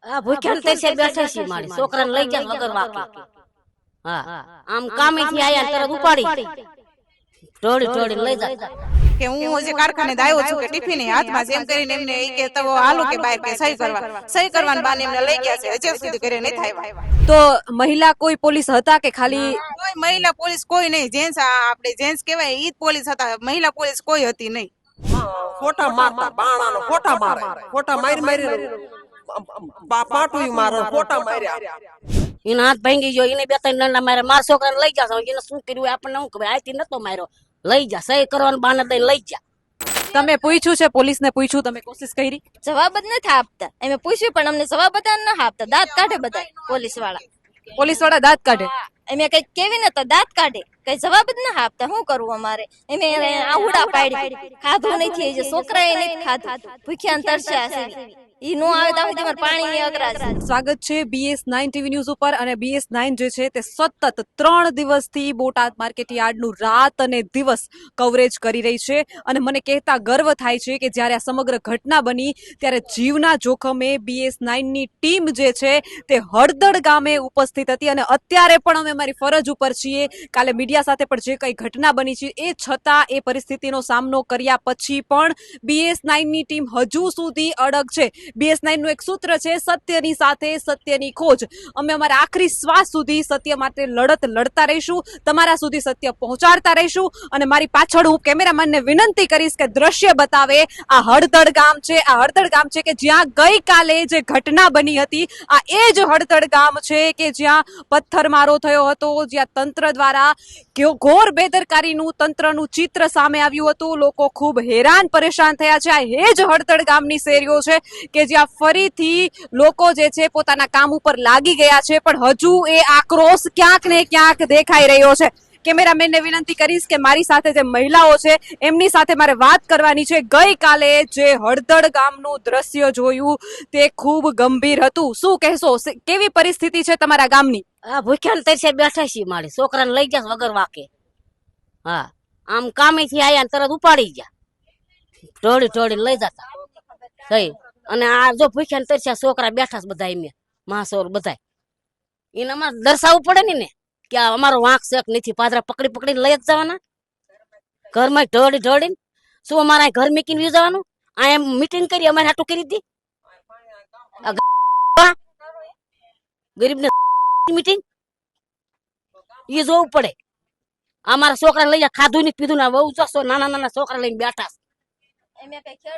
આ ભૂખ્યા તરસે બેઠા છીએ મારી છોકરાને લઈ જા વગર વાકે હા આમ કામેથી આયા તરત ઉપાડી ઢોળી લઈ જા કે હું જે કારખાને આવ્યો છું કે ટિફિન હાથમાં જેમ કરીને એમને ઈ કે તો હાલો કે બહાર કે સહી કરવાના બાને એમને લઈ ગયા છે હજી સુધી ઘરે નથી આવ્યા। તો મહિલા કોઈ પોલીસ હતા કે ખાલી કોઈ મહિલા પોલીસ કોઈ નહીં, જેન્ટ્સ આપણે જેન્ટ્સ કહેવાય ઈ જ પોલીસ હતા, મહિલા પોલીસ કોઈ હતી નહીં। ખોટા મારતા બાણાનો ખોટા મારે ખોટા મારી પાટું મારે ખોટા માર્યા એના હાથ ભાંગી ગયો, એને બે ત્રણ દંડા મારે મારા છોકરાને લઈ જા એને શું કર્યું આપણને શું ખબર, આથી નતો માર્યો, લઈ જા સહી કરવાનું બાને દઈને લઈ જા। તમે પૂછ્યું છે, પોલીસને પૂછ્યું, તમે કોશિશ કરી? જવાબ જ નથી આપતા, અમે પૂછ્યું પણ અમને જવાબ બધા ન આપતા, દાંત કાઢે બધા પોલીસ વાળા દાંત કાઢે। અમે કઈ કેવી ને તો દાંત કાઢે, કઈ જવાબ જ ના આપતા, શું કરવું અમારે? અમે આહુડા પાડી ખાધું નથી, જે છોકરા એ નથી ખાધું, ભૂખ્યા તરસ્યા છે, ઈ નો આવે તો અમારે પાણીની અગરાજ। સ્વાગત છે BS9 ટીવી ન્યૂઝ ઉપર। અને BS9 જે છે તે સતત 3 દિવસથી બોટાદ માર્કેટ યાર્ડનું રાત અને દિવસ કવરેજ કરી રહી છે। અને મને કહેતા ગર્વ થાય છે કે જ્યારે આ સમગ્ર ઘટના બની ત્યારે જીવના જોખમે BS9 ની ટીમ જે છે તે હળદળ ગામે ઉપસ્થિત હતી અને અત્યારે પણ અમે અમારી ફરજ ઉપર છીએ। કાલે મીડિયા સાથે પણ જે કઈ ઘટના બની છે એ છતાં એ પરિસ્થિતિનો સામનો કર્યા પછી પણ BS9 ની ટીમ હજુ સુધી અડગ છે। BS9 નું એક સૂત્ર છે, સત્યની સાથે સત્યની ખોજ। અમે અમારા આખરી શ્વાસ સુધી સત્ય માટે લડત લડતા રહીશું, તમારા સુધી સત્ય પહોંચાડતા રહીશું। અને મારી પાછળ હું કેમેરામેનને વિનંતી કરીશ કે દ્રશ્ય બતાવે। આ હળદળ ગામ છે, આ હળદળ ગામ છે કે જ્યાં ગઈકાલે જે ઘટના બની હતી, આ એ જ હળદળ ગામ છે કે જ્યાં પથ્થરમારો થયો હતો, જ્યાં તંત્ર દ્વારા ઘોર બેદરકારીનું તંત્રનું ચિત્ર સામે આવ્યું હતું, લોકો ખૂબ હેરાન પરેશાન થયા છે। આ એ જ હળદળ ગામની શેરીઓ છે કે જ્યાં ફરીથી લોકો જે છે પોતાના કામ ઉપર લાગી ગયા છે, પણ હજુ એ આક્રોશ ક્યાંક ને ક્યાંક દેખાઈ રહ્યો છે। કેમેરામેનને વિનંતી કરીશ કે મારી સાથે જે મહિલાઓ છે એમની સાથે મારે વાત કરવાની છે। ગઈકાલે જે હળદળ ગામનું દ્રશ્ય જોયું તે ખૂબ ગંભીર હતું, શું કહેશો? કેવી પરિસ્થિતિ છે તમારા ગામની? આ ભૂખ્યા તરસે બેઠા છીએ મારી છોકરાને લઈ જા વગર વાકે હા આમ કામેથી આયા તરત ઉપાડી ગયા ઢોળી લઈ જતા સહી। અને આ જો ભૂખ્યા તરસ્યા છોકરા બેઠા બધા એમ માસોર બધા એને અમારે દર્શાવવું પડે ને કે અમારો વાંક શેક નથી, પાદરા પકડીને લઈ જ જવાના ઘરમાં ઢોળીને શું અમારા ઘર મૂકીને જવાનું? આ એમ મીટિંગ કરી અમારે હાટું કરી હતી ગરીબ ને મીટિંગ એ જોવું પડે। અમારા છોકરા લઈ જા, ખાધું નહીં પીધું ના, બહુ જશો નાના છોકરા લઈને બેઠા,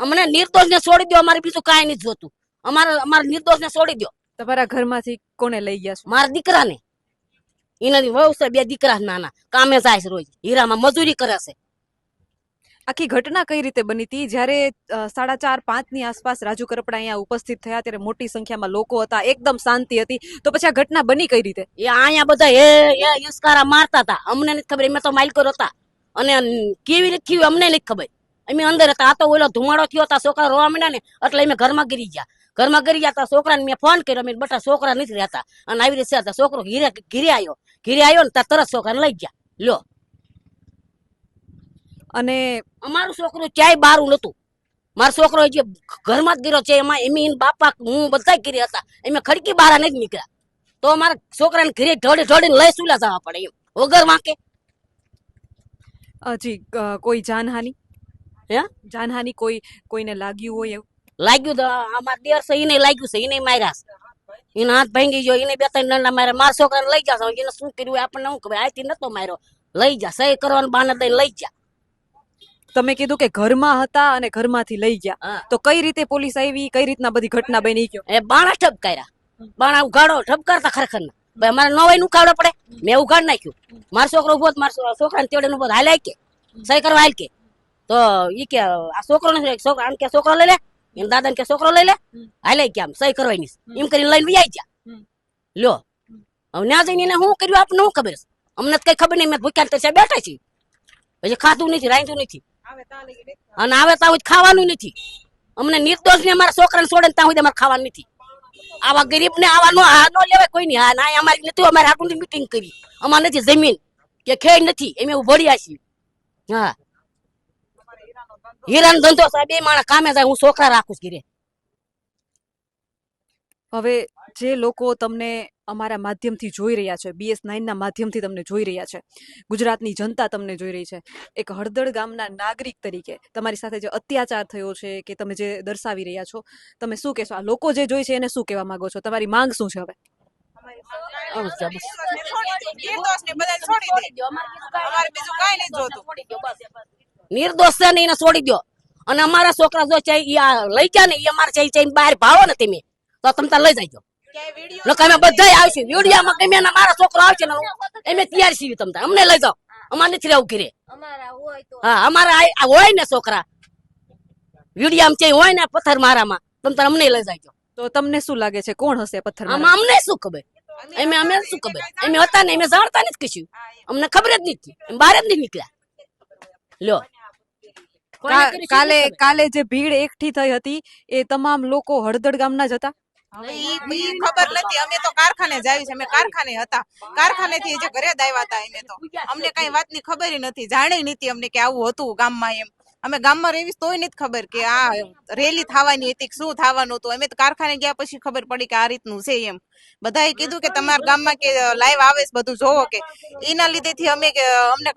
અમને નિર્દોષ ને છોડી દો, અમારે બીજું કાંઈ નથી જોતું, અમારા નિર્દોષ ને છોડી દો। તમારા ઘરમાંથી કોને લઈ ગયા છો? મારા દીકરાને, એના વહુ છે, 2 દીકરા નાના, કામે જાય છે, રોજ હીરામાં મજૂરી કરે છે। આખી ઘટના કઈ રીતે બની હતી? જ્યારે 4:30-5 ની આસપાસ રાજુ કરપડા અહીંયા ઉપસ્થિત થયા ત્યારે મોટી સંખ્યામાં લોકો હતા, એકદમ શાંતિ હતી, તો પછી આ ઘટના બની કઈ રીતે? એ અહીંયા બધા એ ઈસ્કારા મારતા હતા, અમને નથી ખબર, અમે તો માલિકો હતા અને કેવી રીતે થયું અમને નથી ખબર, અમે અંદર હતા। આ તો ઓલો ધુમાડો થયો હતા, છોકરા રોવા માંડ્યા ને એટલે અમે ઘરમાં ગરી ગયા। છોકરાને મેં ફોન કર્યો, મેં બટા છોકરા નથી રહેતા અને આવી રીતે છોકરો ઘીરે આવ્યો ને તરત છોકરાને લઈ ગયા લ્યો। અને અમારું છોકરું ક્યાંય બારું નતું, મારો છોકરો જે ઘરમાં જ ગીરો છે, એમાં એમ બાપા હું બધા ઘીરે હતા, એમ ખડકી બહાર નથી નીકળ્યા, તો અમારા છોકરાને ઘીરે ઢોળીને લઈ સુલા જવા પડે એમ વગર વાંકે। હજી કોઈ જાનહાની? હે જાનહાની કોઈને લાગ્યું હોય એવું? લાગ્યું તો અમારા દેર છે એને લાગ્યું છે, એને માર્યા છે, એના હાથ ભાંગી ગયો, એને 2 ત્રણ દંડા મારે મારા છોકરાને લઈ જા એને શું કર્યું આપણને શું ખબર, આથી નતો માર્યો, લઈ જા સહી કરવાનું બાને દઈને લઈ જા। તમે કીધું કે ઘરમાં હતા અને ઘરમાંથી લઈ ગયા, તો કઈ રીતે પોલીસ આવી, કઈ રીતના બધી ઘટના બની? ગયો એ બાણા ઠપકાર્યા, બાણા ઉઘાડો ઠપકારતા ખરેખર ના ભાઈ અમારે નવાઈ ઉખાડો પડે, મેં ઉઘાડ નાખ્યું, મારો છોકરો ઉભો, મારા છોકરાને તેડે ઉભો હાલ કે સહી કરવા હાલ કે, તો ઈ કે આ છોકરો નથી, છોકરા આમ કે છોકરો લઈ લે, એમ દાદા ને કે છોકરો લઈ લે, હાલે કે આમ સહી કરવાની એમ કરીને લઈને વહી ગયા લ્યો। હવે ના જઈને એને શું કર્યું આપણને શું ખબર, અમને કઈ ખબર નહીં, મેં ભૂખ્યા તરસ્યા બેઠા છીએ, પછી ખાધું નથી, રાંધ્યું નથી અને આવે ત્યાં ખાવાનું નથી, અમને નિર્દોષ ને અમારા છોકરાને છોડે ત્યાં સુધી અમારે ખાવાનું નથી। આવા ગરીબ ને આવા નો લેવાય કોઈ નહીં, હા ના અમારી નથી, અમારે હાટુની મીટિંગ કરી, અમારે નથી જમીન કે ખેડ નથી, એમ ભળ્યા છીએ। હા હીરાનો ધંધો સાહેબ, 2 માણસ કામે જાય, હું છોકરા રાખું ઘરે। હવે જે લોકો તમને અમારા માધ્યમથી જોઈ રહ્યા છે, BS9 ના માધ્યમથી તમને જોઈ રહ્યા છે, ગુજરાતની જનતા તમને જોઈ રહી છે, એક હળદળ ગામના નાગરિક તરીકે તમારી સાથે જે અત્યાચાર થયો છે કે તમે જે દર્શાવી રહ્યા છો, તમે શું કહેશો? આ લોકો જે જોઈ છે એને શું કહેવા માંગો છો? તમારી માંગ શું છે હવે? નિર્દોષને બધાને છોડી દે. અમારે બીજું કાંઈ નહીં જોતું. નિર્દોષ છે ને એને છોડી દો. અને અમારા છોકરા જો છે ઈ આ લઈ ગયા ને ઈ અમારે છે બહાર ભાવો ને તમે તો તમે તાર લઈ જાયજો. નકર અમે બધા આવશું વિડીયામાં ગમે એના મારા છોકરો આવશે ને અમે તૈયાર છીએ. તમે તાર અમને લઈ જાઓ. અમારે નથી રહેવું ઘરે. હા અમારા હોય ને છોકરા વિડીયામાં છે હોય ને પથ્થર મારામાં તમે તાર અમને લઈ જાયજો. તો તમને શું લાગે છે કોણ હશે પથ્થર? આમાં અમને શું ખબર? અમે શું ખબર? અમે હતા ને અમે જાણતા નથી કશું. અમને ખબર જ નથી. બહાર જ નહીં નીકળ્યા. લ્યો કાલે જે ભીડ એકઠી થઈ હતી એ તમામ લોકો હળદળ ગામના જ હતા. ઈ ખબર નથી. અમે તો કારખાને જ આવી છે. અમે કારખાને હતા. કારખાને થી જે ઘરે જ આવ્યા હતા. અમે તો અમને કઈ વાતની ખબર નથી, જાણી નથી અમને કે આવું હતું ગામમાં. એમ અમે ગામમાં રહેવી તોય નથી ખબર કે આ રેલી થવાની હતી કે શું થવાનું હતું. અમે તો કારખાને ગયા પછી ખબર પડી કે આ રીતનું છે. એમ બધાએ કીધું કે તમારા ગામમાં કે લાઈવ આવે છે બધું જોવો કે એના લીધેથી અમને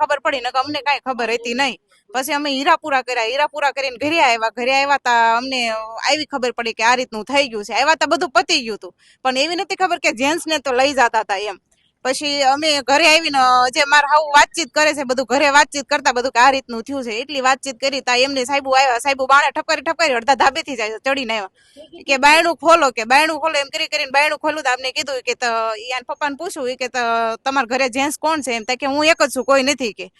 ખબર પડી, નકર અમને કઈ ખબર હતી નહીં. પછી અમે હીરાપુરા કર્યા. હીરાપુરા કરીને ઘરે આવ્યા તા અમને આવી ખબર પડી કે આ રીતનું થઈ ગયું છે. આવ્યા તા બધું પતી ગયું હતું, પણ એવી નથી ખબર કે જેન્ટ્સ ને તો લઈ જતા હતા. એમ પછી અમે ઘરે આવીને જે મારા હાવ વાતચીત કરે છે બધું ઘરે વાતચીત કરતા બધું કે આ રીતનું થયું છે. એટલી વાતચીત કરી તા એમને સાહેબુ આવ્યા. સાહેબુ બાણે ઠપકારી અડધા ધાબેથી જાય ચડીને આવ્યા કે બાયણું ખોલો એમ કરીને બાયણું ખોલું તો આપને કીધું કે પપ્પાને પૂછ્યું કે તમારા ઘરે જેન્ટ્સ કોણ છે? એમ કે હું એક જ છું, કોઈ નથી.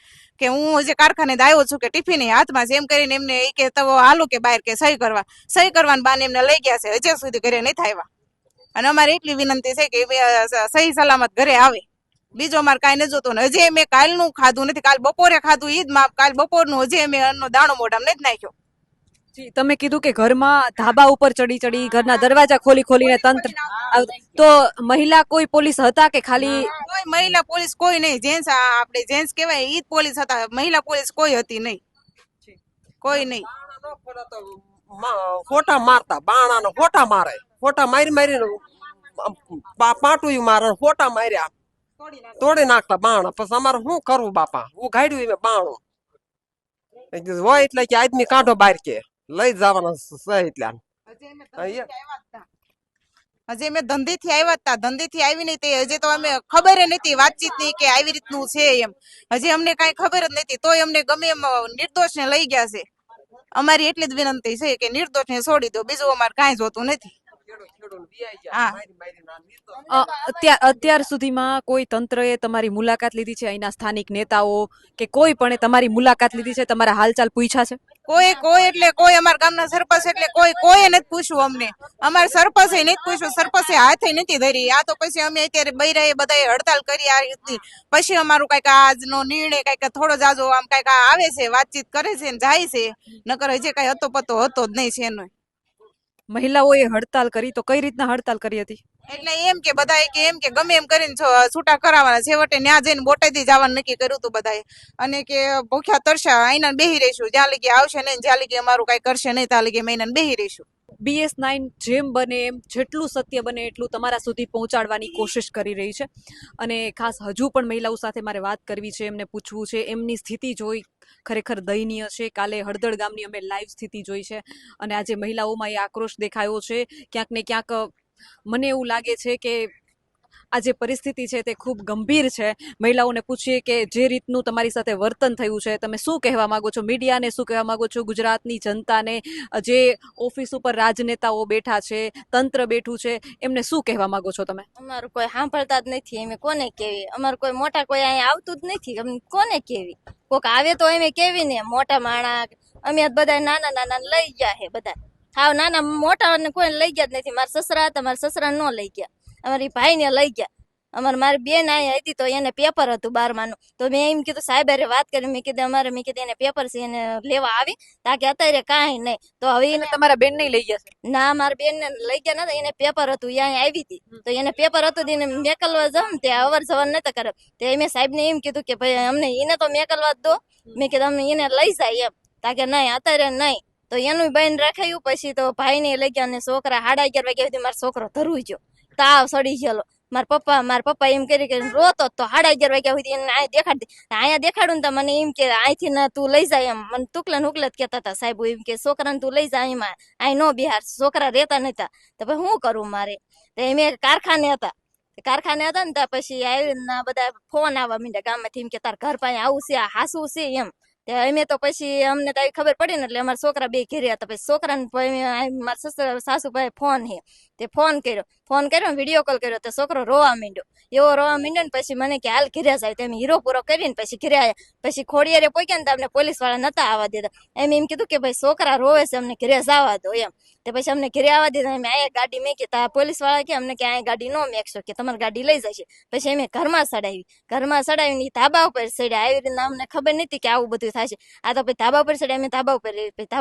કે હું જે કારખાને આવ્યો છું કે ટિફિન હાથમાં છે. એમ કરીને એમને કે તો હાલો કે બહાર કે સહી કરવાના બાને એમને લઈ ગયા છે. હજી સુધી ઘરે નથી આવ્યા. અને અમારે એટલી વિનંતી છે કે સહી સલામત ઘરે આવે. બીજો અમારે કાંઈ નથી જોતું. હજી મેં કાલનું ખાધું નથી. કાલ બપોરે ખાધું ઈદ માં. કાલ બપોરનું હજી અમે અન્નનો દાણો મોઢામાં નથી નાખ્યો. તમે કીધું કે ઘરમાં ધાબા ઉપર ચડી ઘરના દરવાજા ખોલીને તંત્ર, તો મહિલા કોઈ પોલીસ હતા કે ખાલી? કોઈ મહિલા પોલીસ કોઈ નહીં. જેન્ટ્સ આપણે જેન્ટ્સ કહેવાય ઈ જ પોલીસ હતા. મહિલા પોલીસ કોઈ હતી નહીં. કોઈ નહીં. ખોટા મારતા બાણાનો ખોટા મારે. ખોટા મારીને પાટું મારે. ખોટા માર્યા તોડી નાખતા બાણા. પછી અમારે શું કરવું બાપા? હું ગાડ્યું એમ બાણું હોય એટલે કે આદમી કાઢો બહાર કે લઈ જવાના છે. એટલે હજી અમે ધંધેથી આવ્યા હતા. ધંધેથી આવીને તે હજી તો અમે ખબર નથી વાતચીત ની કે આવી રીતનું છે. એમ હજી અમને કઈ ખબર જ નથી. તોય અમને ગમે એમ નિર્દોષ ને લઈ ગયા છે. અમારી એટલી જ વિનંતી છે કે નિર્દોષ ને છોડી દો. બીજું અમારે કાંઈ જોતું નથી. અત્યાર સુધીમાં કોઈ તંત્રએ તમારી મુલાકાત લીધી છે? અહીંના સ્થાનિક નેતાઓ કે કોઈ પણ તમારી મુલાકાત લીધી છે? તમારા હાલચાલ પૂછ્યા છે? કોઈ એટલે કોઈ અમારા ગામના સરપંચ એટલે કોઈ નથી પૂછ્યું અમને. અમારે સરપંચે નથી પૂછ્યું. સરપંચે હાથે નથી ધરી. આ તો પછી અમે અત્યારે બૈરાએ બધાએ હડતાલ કરી આ રીતની. પછી અમારું કઈક આજનો નિર્ણય કઈક થોડો જાજો આમ કઈક આવે છે, વાતચીત કરે છે ને જાય છે. નકર હજી કઈ હતો પતો હતો જ નહીં છે એનો. મહિલાઓએ હડતાલ કરી તો કઈ રીતના હડતાલ કરી હતી? એટલે એમ કે બધાએ કે એમ કે ગમે એમ કરીને છૂટા કરાવવાના. છેવટે ન્યા જઈને બોટાદી જવાનું નક્કી કર્યું હતું બધાએ. અને કે ભૂખ્યા તરસ્યા અહીંના બેહી રહીશું. જ્યાં લગી આવશે નહીં, જ્યાં લગી અમારું કઈ કરશે નહીં ત્યાં લગી મહિના બેહી રહીશું. BS9 જેમ બને એમ જેટલું સત્ય બને એટલું તમારા સુધી પહોંચાડવાની કોશિશ કરી રહી છે. અને ખાસ હજુ પણ મહિલાઓ સાથે મારે વાત કરવી છે, એમને પૂછવું છે. એમની સ્થિતિ જોઈ ખરેખર દયનીય છે. કાલે હળદળ ગામની અમે લાઈવ સ્થિતિ જોઈ છે અને આજે મહિલાઓમાં એ આક્રોશ દેખાયો છે. ક્યાંક ને ક્યાંક મને એવું લાગે છે કે આ જે પરિસ્થિતિ છે તે ખૂબ ગંભીર છે. મહિલાઓને પૂછીએ કે જે રીતનું તમારી સાથે વર્તન થયું છે, તમે શું કહેવા માંગો છો? મીડિયાને શું કહેવા માંગો છો? ગુજરાતની જનતાને, જે ઓફિસ ઉપર રાજનેતાઓ બેઠા છે, તંત્ર બેઠું છે, એમને શું કહેવા માંગો છો તમે? અમારું કોઈ સાંભળતા જ નથી. અમે કોને કેવી? અમારું કોઈ મોટા કોઈ અહીંયા આવતું જ નથી. અમે કોને કેવી? કોક આવે તો અમે કેવી ને મોટા માણા. અમે બધા નાના લઈ ગયા છે. બધા હાવ નાના મોટા કોઈ લઈ ગયા જ નથી. મારા સસરા હતા, મારા સસરા ન લઈ ગયા. અમારી ભાઈ ને લઈ ગયા. મારી બેન અહીંયા હતી તો એને પેપર હતું 12માનું. તો મેં એમ કીધું સાહેબ અરે વાત કરી. મેં કીધું એને પેપર છે, એને લેવા આવી તાકે અત્યારે કાંઈ નહીં. તો હવે એને તમારા બેન નહીં લઈ ગયા છે? ના, મારા બેન ને લઈ ગયા નતા. એને પેપર હતું, અહીંયા આવી હતી. તો એને પેપર હતું એને મેકલવા જાવ ને તે અવર જવર નતા કરે. તે મેં સાહેબ ને એમ કીધું કે ભાઈ અમને એને તો મેકલવા જ દો. મેં કીધું અમે એને લઈ જાય એમ તાકે નહીં અત્યારે નહીં. તો એનું બેન રાખાયું. પછી તો ભાઈ ને લઈ ગયા અને છોકરા 11:30 વાગ્યા સુધી મારો છોકરો ધરવું ગયો, તાવ સડી ગયેલો. મારા પપ્પા એમ કરી કે રોતો તો 11:30 વાગ્યા સુધી એને અહીંયા દેખાડતી. અહીંયા દેખાડું ને તો મને એમ કે અહીંથી ના તું લઈ જાય, એમ મને ટુકલે જ કહેતા હતા સાહેબ એમ કે છોકરાને તું લઈ જાય, એમાં અહીં નો બિહાર, છોકરા રહેતા નતા. તો પછી શું કરું મારે? તો એમ કારખાને હતા ને તો પછી આવીને બધા ફોન આવવા માંડ્યા ગામમાંથી એમ કે તાર ઘર પાસે આવું છે, આ હાસું છે એમ. અમે તો પછી અમને તો ખબર પડી ને એટલે અમારા છોકરા બે ઘેરે હતા. પછી છોકરાને મારા સાસુભાઈ ફોન હે તે ફોન કર્યો વિડીયો કોલ કર્યો તો છોકરો રોવા માંડ્યો ને પછી મને કે હાલ ઘેરે જાય. તેમ હીરો પૂરો કરીને પછી ઘેરે આવ્યા. પછી ખોડિયારે પહોંચ્યા ને તો અમને પોલીસ વાળા નતા આવવા દેતા. એમ કીધું કે ભાઈ છોકરા રોવે છે, અમને ઘેરે જવા દો એમ. તે પછી અમને ઘેરે આવવા દીધા. અમે અહીંયા ગાડી મેકી તા પોલીસ વાળા કે અમને કે અહીંયા ગાડી નો મેકશો, કે તમારી ગાડી લઈ જશે. પછી અમે ઘરમાં સડાવીને ધાબા ઉપર ચડ્યા. આવી રીતના અમને ખબર નથી કે આવું બધું થશે. આ તો પછી ધાબા ઉપર ચડ્યા, અમે ધાબા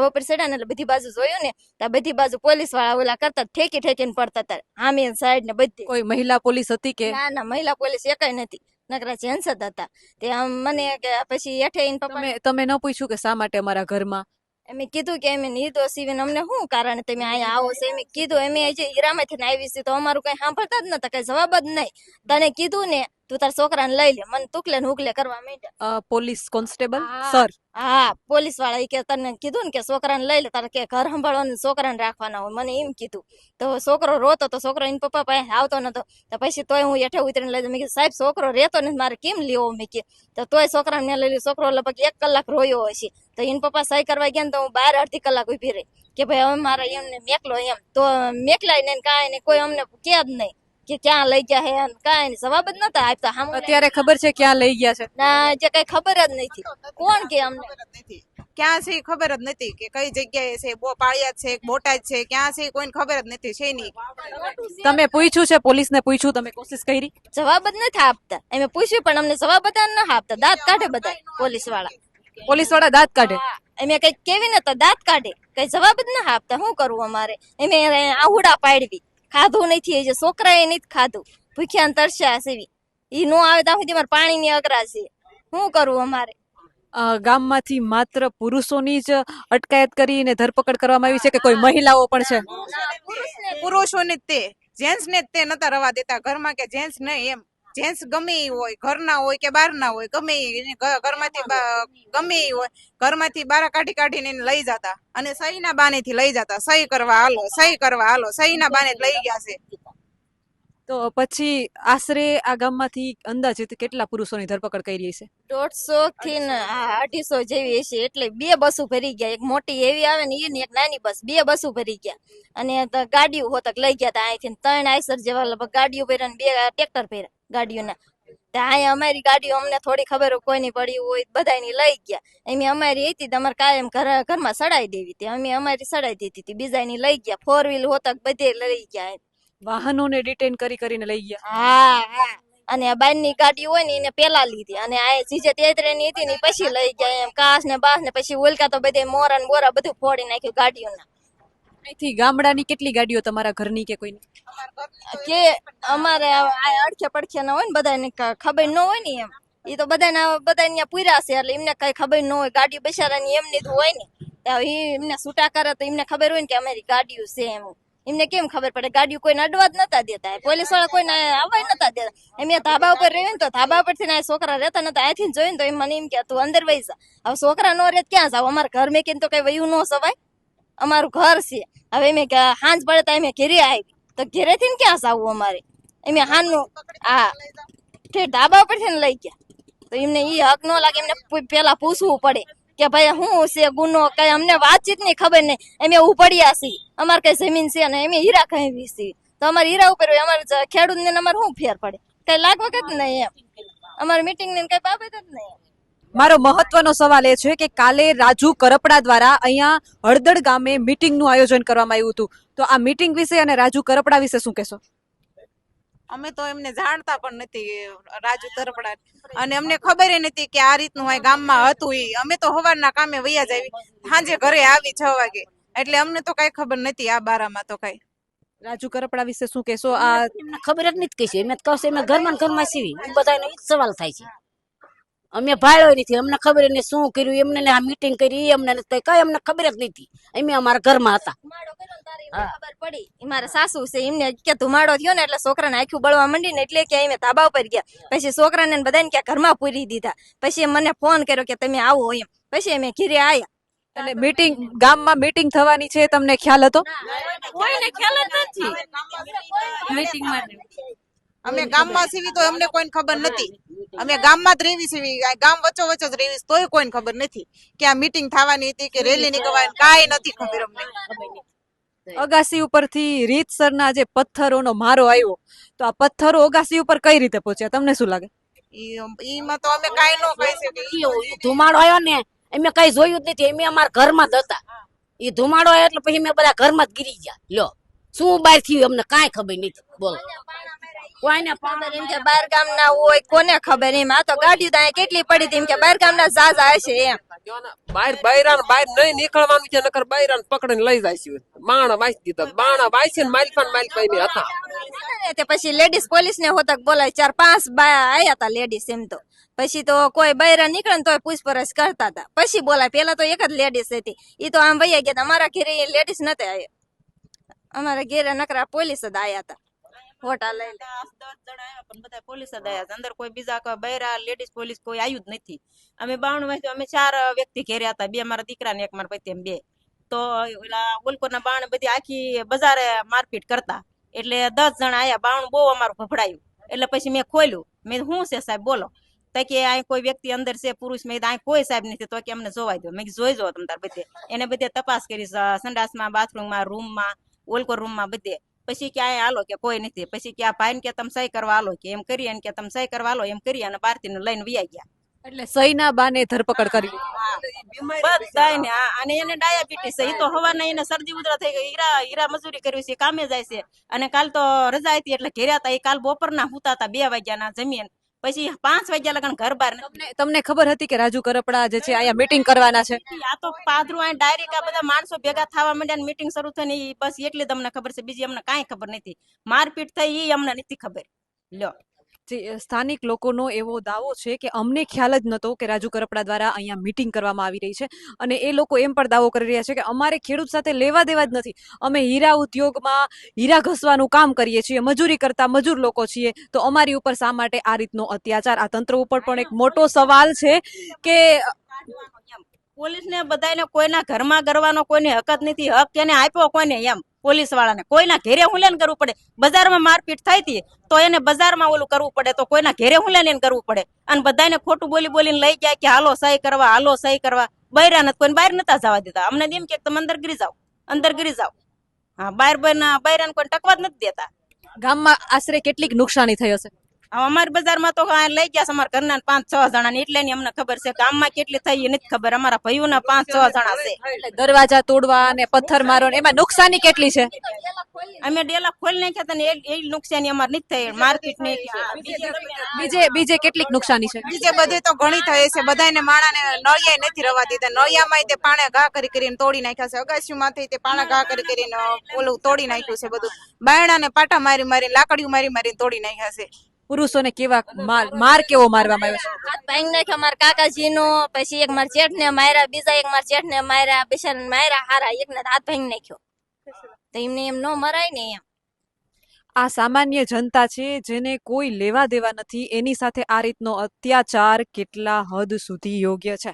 ઉપર ચડ્યા ને એટલે બધી બાજુ જોયું ને તો બધી બાજુ પોલીસ વાળા ઓલા કરતા ઠેકીને પડતા હતા, આમે સાઈડ ને બધી. કોઈ મહિલા પોલીસ હતી કે? ના મહિલા પોલીસ એકેય નથી, નકરા જેન્ટ્સ જ હતા. તે આમ મને કે પછી હેઠે એને પપ્પા તમે ન પૂછ્યું કે શા માટે અમારા ઘરમાં? એમે કીધું કે અમે નિર્દોષ છીએ, અમને શું કારણ તમે અહીંયા આવો છો? એમ કીધું અમે જે હીરામાંથી આવી છે તો અમારું કઈ સાંભળતા જ નતા, કઈ જવાબ જ નહીં. તને કીધું ને તું તાર છોકરાને લઈ લે, મને તુકલે ને હુકલે કરવા માંડ્યા. પોલીસ કોન્સ્ટેબલ હા. સર? હા પોલીસ વાળા ઈ કે તને કીધું ને કે છોકરાને લઈ લે, તારે કે ઘર સંભાળવાનું છોકરાને રાખવાના હોય, મને એમ કીધું. તો છોકરો રોતો તો છોકરો એના પપ્પા પાસે આવતો નતો. તો પછી તોય હું હેઠે ઉતરીને લઈ મેં કીધું સાહેબ છોકરો રહેતો નથી, મારે કેમ લેવો? મેં કીધું તો તોય છોકરાને મેં લઈ લીધો. છોકરો લગભગ 1 કલાક રોયો હશે. તો એના પપ્પા સહી કરવા ગયા ને તો હું બહાર અડધી કલાક ઉભી રહી કે ભાઈ હવે મારે એમને મેકલો એમ. તો મેકલાય ને કાંઈ ને કોઈ અમને કે જ નહીં કે ક્યાં લઈ ગયા હે, કાંઈ જવાબ જ નતા આપતા. અત્યારે ખબર છે ક્યાં લઈ ગયા છે? ના જે કઈ ખબર જ નથી. કોણ કે અમને નથી ક્યાં છે ખબર જ નથી, કે કઈ જગ્યાએ છે, પાળિયાદ છે, બોટાદ છે, ક્યાં છે કોઈને ખબર જ નથી. છે નહીં. તમે પૂછ્યું છે? પોલીસને પૂછ્યું? તમે કોશિશ કરી? જવાબ જ નથી આપતા. અમે પૂછ્યું પણ અમને જવાબ બધા ન આપતા, દાંત કાઢે બધા પોલીસ વાળા દાંત કાઢે? અમે કઈ કેવી ને તો દાંત કાઢે, કઈ જવાબ જ ના આપતા. શું કરવું અમારે? અમે આહુડા પાડવી, ખાધું નથી, જે છોકરા એ નથી ખાધું, ભૂખ્યા તરસ્યા સેવી. ઈ નો આવે ત્યાં સુધી મારે પાણીની અઘરા છે. શું કરવું અમારે? ગામમાંથી માત્ર પુરુષોની જ અટકાયત કરીને ધરપકડ કરવામાં આવી છે કે કોઈ મહિલાઓ પણ છે? પુરુષોને તે જેન્ટ્સ ને તે નતા રવા દેતા ઘરમાં, કે જેન્ટ્સ નહીં એમ. જેન્ટ્સ ગમે ઈ હોય, ઘરના હોય કે બહારના હોય, ગમે ઈ ઘરમાંથી ગમે ઈ હોય, ઘરમાંથી બહાર કાઢીને એને લઈ જતા અને સહીના બાનેથી લઈ જતા. સહી કરવા હાલો, સહીના બાને જ લઈ ગયા છે. તો પછી આશરે આ ગામમાંથી અંદાજિત કેટલા પુરુષોની ધરપકડ કરી છે? 150 થી 250 જેવી હશે. એટલે 2 બસો ભરી ગયા, એક મોટી એવી આવે ને એક નાની બસ, 2 બસો ભરી ગયા. અને ગાડીઓ હોતક લઈ ગયા હતા અહીંથી 3 આઈસર જેવા લગભગ ગાડીઓ ભર્યા ને 2 ટ્રેક્ટર ભર્યા ગાડીઓના. અહીંયા અમારી ગાડીઓ અમને થોડી ખબર કોઈની પડી હોય બધાની લઈ ગયા. એમ અમારી હતી તમારે કાયમ ઘરમાં સડાઈ દેવી હતી, અમે અમારી સડાઈ દીધી હતી, બીજાની લઈ ગયા. 4 વ્હીલ હોતક બધે લઈ ગયા. વાહનોને ડિટેન કરીને લઈ ગયા? હા. અને આ બારની ગાડી હોય ને એને પેલા લીધી, અને આ જીજે તેતરેની હતી ને પછી લઈ ગયા. એમ કાસ ને બાસ ને પછી ઓલકા તો બધે મોરા ને બોરા બધું ફોડી નાખ્યું ગાડીઓના. અહીંથી ગામડાની કેટલી ગાડીઓ તમારા ઘરની કે કોઈની? કે અમારે અડખે પડખે ના હોય ને બધાને ખબર ન હોય ને એમ. એ તો બધા પૂર્યા છે એટલે એમને કઈ ખબર ન હોય. ગાડીઓ બિચારાની એમની જ હોય ને, એમને છૂટા કરે તો એમને ખબર હોય ને કે અમારી ગાડીઓ છે એમ. એમને કેમ ખબર પડે? ગાડીઓ કોઈને અડવા જ નતા દેતા, પોલીસ વાળા કોઈને આવવા નતા દેતા. એમ ધાબા ઉપર રહ્યું ને તો ધાબા ઉપરથી છોકરા રહેતા નતા. અહીંથી જોઈને તો એમ મને એમ કે તું અંદર વહી જા. હવે છોકરા નો રહે ક્યાં જાવ? અમારા ઘર મેં કેમ તો કઈ વયું ન સવાય, અમારું ઘર છે. હવે એમ હાંજ પડે તો એમ ઘેરે આવી તો ઘેરેથી ને ક્યાં જાવું અમારે? એમ હાનનું ધાબા ઉપરથી ને લઈ ગયા. તો એમને ઈ હક ન લાગે, એમને પેલા પૂછવું પડે કે ભાઈ શું છે ગુનો, કઈ અમને વાતચીત ની ખબર નહીં. અમે ઉપડ્યા છીએ, અમારે કઈ જમીન છે ને અમે હીરા ખાવી છીએ, તો અમારે હીરા ઉપર હોય. અમારે ખેડૂત ને અમારે શું ફેર પડે? કઈ લાગવા કે જ નહીં એમ. અમારે મીટિંગ ને કઈ બાબત જ નહીં. મારો મહત્વનો સવાલ એ છે કે કાલે રાજુ કરપડા દ્વારા અહીંયા હળદળ ગામે મીટિંગ નું આયોજન કરવામાં આવ્યું હતું. તો આ મીટિંગ વિશે અને રાજુ કરપડા વિશે શું કહેશો? અમે તો એમને જાણતા પણ નથી, રાજુ તરપડા, અને અમને ખબર નથી કે આ રીતનું હોય ગામમાં હતું. ઈ અમે તો સવારના કામે વૈયા જ આવી, સાંજે ઘરે આવી 6 વાગે, એટલે અમને તો કઈ ખબર નથી આ બારામાં. તો કઈ રાજુ કરપડા વિશે શું કહેશો? આ એમને ખબર જ નથી કઈ છે. એમ કહું અમે ઘરમાં સીવી, બધાનો ઈ જ સવાલ થાય છે. અમે ભાળ્યો નથી, અમને ખબર એને શું કર્યું, એમને ને આ મીટિંગ કરી અમને નથી કઈ અમને ખબર જ નથી. અમે અમારા ઘરમાં હતા. ધુમાડો કર્યો ને તારે એમને ખબર પડી. ઈ મારા સાસુ છે, એમને કે ધુમાડો થયો ને એટલે છોકરાને આખું બળવા માંડી ને એટલે કે અમે ધાબા ઉપર ગયા. પછી છોકરાને ને બધાને ક્યાં ઘરમાં પૂરી દીધા. પછી મને ફોન કર્યો કે તમે આવો એમ. પછી અમે ઘીરે આયા. એટલે મીટિંગ ગામમાં મીટિંગ થવાની છે તમને ખ્યાલ હતો? કોઈને ખ્યાલ જ નથી મીટિંગ માટે. અમે ગામમાં સીવી તો અમને કોઈને ખબર નથી. અમે ગામમાં જ રેવી સીવી, આ ગામ વચ્ચો વચ્ચો જ રેવી, તોય કોઈને ખબર નથી કે આ મીટિંગ થવાની હતી કે રેલી નીકળવાની, કાંઈ નથી ખબર અમને. અગાસી ઉપરથી રીતસરના જે પથ્થરોનો મારો આવ્યો, તો આ પથ્થરો અગાસી ઉપર કઈ રીતે પહોંચ્યા તમને શું લાગે? ઈમાં તો અમે કાંઈ ન કહી શકીએ. ઈ ધુમાડો આવ્યો ને અમે કઈ જોયું જ નથી. અમે અમારા ઘરમાં જ હતા. ઈ ધુમાડો આવ્યો એટલે પછી અમે બધા ઘરમાં જ ગીરી ગયા. લ્યો શું બહાર થયું અમને કાંઈ ખબર નથી. બોલો કોઈને ખબર એમ કે બાર ગામના હોય કોને ખબર એમ. આ તો ગાડીઓ તો અહીંયા કેટલી પડી હતી એમ કે બાર ગામના ઝાઝા હશે એમ. બહાર બહાર નહીં નીકળવાનું છે, નકર બૈરાને પકડીને લઈ જાય છે. બાણા વાંચી દીધા, બાણા વાંચી ને માલપાઈ ને હતા. તે પછી લેડીઝ પોલીસ ને હોતક બોલાય 4-5 આયા હતા લેડીઝ એમ તો. પછી તો કોઈ બૈરા નીકળે ને તોય પૂછપરછ કરતા હતા. પછી બોલાય. પેલા તો એક જ લેડીઝ હતી, ઈ તો આમ વૈયા ગયા. અમારા ઘરે લેડીઝ નતા આવ્યા, અમારા ઘરે નકરા પોલીસ જ આયા હતા. ફોટા લઈ 10 જણા આવ્યા પણ બધા પોલીસ જ આવ્યા. અંદર કોઈ બીજા કોઈ બૈરા લેડીઝ પોલીસ કોઈ આવ્યું જ નથી. અમે 92 વાગ્યે અમે 4 વ્યક્તિ ઘેરે હતા, 2 મારા દીકરા ને 1 મારા પતિ, એમ 2. તો ઓલા ઓલકોના બાણ બધી આખી બજારે મારપીટ કરતા. એટલે 10 જણા આયા. બાણ બહુ અમારું ફફડાયું. એટલે પછી મેં ખોલ્યું. મેં શું છે સાહેબ બોલો? તો કે આ કોઈ વ્યક્તિ અંદર છે પુરુષ. મેં આ કોઈ સાહેબ નથી. તો કે અમને જોવાય દો. મેં જોઈ જો તમ તાર બધે. એને બધે તપાસ કરી, સંડાસમાં, બાથરૂમમાં, રૂમમાં, ઓલકો રૂમમાં બધે. પછી ક્યાંય હાલો કે કોઈ નથી. પછી કે આ ભાઈ કે તમે સહી કરવા હાલો કે એમ કરી, અને કે તમે સહી કરવા હાલો એમ કરી, અને બારથી લઈને વયા ગયા. એટલે સહીના બાને ધરપકડ કરી. બધાને અને એને ડાયાબિટીસ છે. એ તો હવાના એને શરદી ઉધરા થઈ ગઈ. હીરા મજૂરી કરવી છે, કામે જાય છે. અને કાલ તો રજા હતી એટલે ઘેર્યા હતા. એ કાલ બપોરના હુતા હતા 2 વાગ્યાના જમીન. પછી 5 વાગ્યા લગન ઘર બહાર તમને ખબર હતી કે રાજુ કરપડા જે છે અહીંયા મીટિંગ કરવાના છે? આ તો પાદરું આ ડાયરેક્ટ આ બધા માણસો ભેગા થવા માંડ્યા ને મીટિંગ શરૂ થઈ ને બસ એટલી તમને ખબર છે. બીજી અમને કાંઈ ખબર નથી. મારપીટ થઈ એ અમને નથી ખબર. લ્યો સ્થાનિક લોકોનો એવો દાવો છે કે અમને ખ્યાલ જ નહોતો કે રાજુ કરપડા દ્વારા અહીંયા મીટિંગ કરવામાં આવી રહી છે. અને એ લોકો એમ પણ દાવો કરી રહ્યા છે કે અમારે ખેડૂત સાથે લેવા દેવા જ નથી. અમે હીરા ઉદ્યોગમાં હીરા ઘસવાનું કામ કરીએ છીએ, મજૂરી કરતા મજૂર લોકો છીએ, તો અમારી ઉપર શા માટે આ રીતનો અત્યાચાર? આ તંત્ર ઉપર પણ એક મોટો સવાલ છે કે પોલીસ ને બધાને કોઈના ઘરમાં ગરવાનો કોઈને હક જ નથી. હક એને આપ્યો કોઈને એમ પોલીસ વાળાને? કોઈના ઘેરે હુંલેન કરવું પડે. બજારમાં મારપીટ થઈ હતી તો એને બજારમાં ઓલું કરવું પડે, તો કોઈના ઘેરે હુંલેન કરવું પડે. અને બધાને ખોટું બોલી બોલીને લઈ ગયા કે હાલો સહી કરવા, હાલો સહી કરવા. બૈરા નથી, કોઈને બહાર નતા જવા દેતા. અમને એમ કે તમે અંદર ગીરી જાઓ, અંદર ગીરી જાઓ. હા, બૈરાને કોઈ ટકવા જ નથી દેતા. ગામમાં આશરે કેટલીક નુકસાની થઈ હશે? અમારી બજારમાં તો લઈ ગયા છે અમારા ઘરના 5-6 જણા ને. એટલે અમને ખબર છે. ગામમાં કેટલી થઈ એ નથી ખબર. અમારા ભાઈઓના 5-6 જણા છે. એટલે દરવાજા તોડવા અને પથ્થર મારો ને એમાં નુકસાની કેટલી છે? અમે ડેલા ખોલી નાખ્યા હતા ને એ નુકસાની અમારે નથી થઈ. માર્કેટ ની બીજે કેટલીક નુકસાની છે? બીજે બધે તો ઘણી થઈ છે. બધાને માણાને નળિયા નથી રવા દીધા. નળિયામાં તે પાણે ઘા કરી કરીને તોડી નાખ્યા છે. અગાસીમાંથી તે પાણા ઘા કરી કરીને ઓલું તોડી નાખ્યું છે બધું. બાયણાને પાટા મારી મારી, લાકડીઓ મારી મારીને તોડી નાખ્યા છે. પુરુષોને કેવા માર કેવો મારવામાં આવ્યો છે? હાથ ભાંગી નાખ્યો મારા કાકાજી નો. પછી એક મારા જેઠ ને માર્યા, બીજા એક મારા જેઠ ને માર્યા, બિચારા માર્યા હારા. એક ને હાથ ભાંગી નાખ્યો. તો એમને એમ ન મરાય ને એમ. આ સામાન્ય જનતા છે જેને કોઈ લેવા દેવા નથી, એની સાથે આ રીતનો અત્યાચાર કેટલા હદ સુધી યોગ્ય છે?